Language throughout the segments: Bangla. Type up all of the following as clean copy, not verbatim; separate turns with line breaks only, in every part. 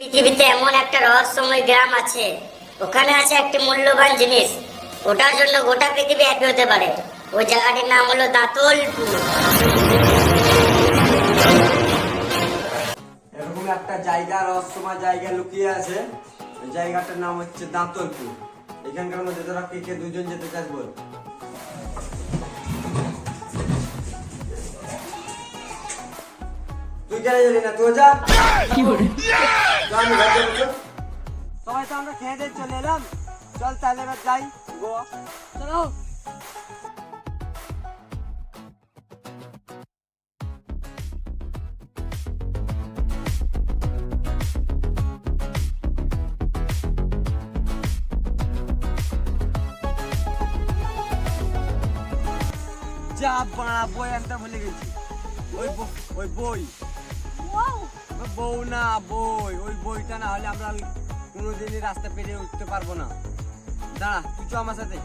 পৃথিবীতে এমন একটা রহস্যময় গ্রাম আছে, ওখানে আছে একটি মূল্যবান জিনিস। ওটার জন্য গোটা পৃথিবী হ্যাপি হতে পারে। ওই জায়গাটির নাম হলো দাঁতলপুর।
এরকম একটা জায়গা, রহস্যময় জায়গা লুকিয়ে আছে। ওই জায়গাটার নাম হচ্ছে দাঁতলপুর। এখানকার মধ্যে তোরা কে কে দুজন যেতে চাস বল? তুই কেন যাবি না? তুই যা। সবাই তো আমরা খেয়ে দিয়ে চলে এলাম। চল তাহলে এবার যাই গোয়া। চলো। যা বাড়া, বই আনতে ভুলে গেছি। ওই বই বউ না, বই। ওই বইটা না হলে আমরা কোনোদিনই রাস্তা পেরিয়ে উঠতে পারবো না। দাঁড়া, তুই চ আমার সাথে।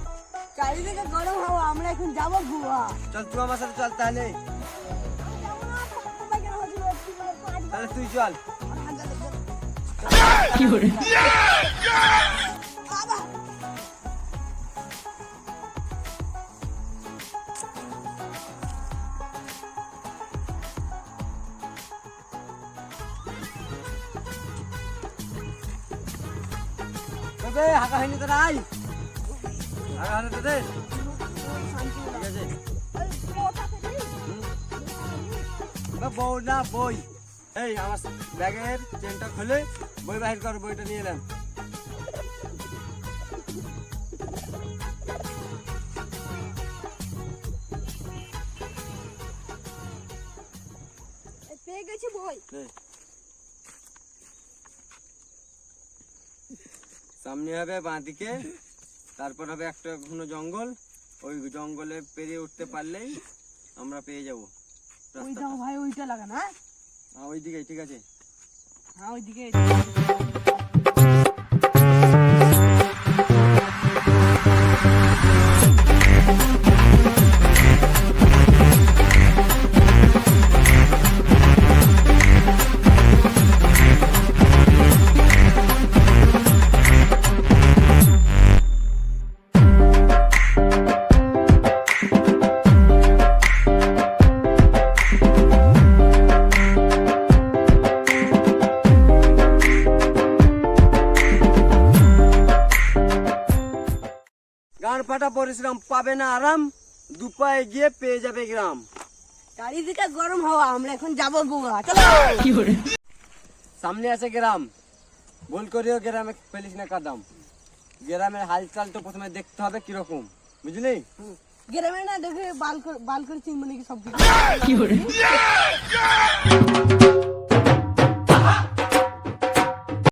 চারিদিকে গরম হাওয়া, আমরা এখন যাবো গোয়া।
চল তুই আমার সাথে চল তাহলে। তাহলে তুই চল। হাঁকা হয়নি তো নাই, হাঁকা হয়নি তোদের? ঠিক আছে। বউ না, বই। এই আমার ব্যাগের চেনটা খুলে বই বাহির কর, বইটা নিয়ে এলাম।
পেয়ে গেছি বই।
সামনে হবে বাঁদিকে, তারপর হবে একটা ঘন জঙ্গল। ওই জঙ্গলে পেরিয়ে উঠতে পারলেই আমরা পেয়ে যাবো
ওইটা ভাই, ওইটা লাগা না?
হ্যাঁ ওইদিকে, ঠিক আছে।
হ্যাঁ ওইদিকে।
গান ফাটা পরিশ্রম, পাবে না আরাম, দুপায়ে গিয়ে পেয়ে যাবে গ্রাম।
চারিদিকে গরম হাওয়া, আমরা এখন যাবো গোয়া। চলো।
সামনে আছে গ্রাম, ভুল করিও গ্রামে ফেলিস না কাদাম। গ্রামের হালচাল তো প্রথমে দেখতে হবে কিরকম, বুঝলি?
গ্রামে না দেখে বাল করে চিনবো নাকি সব কিছু।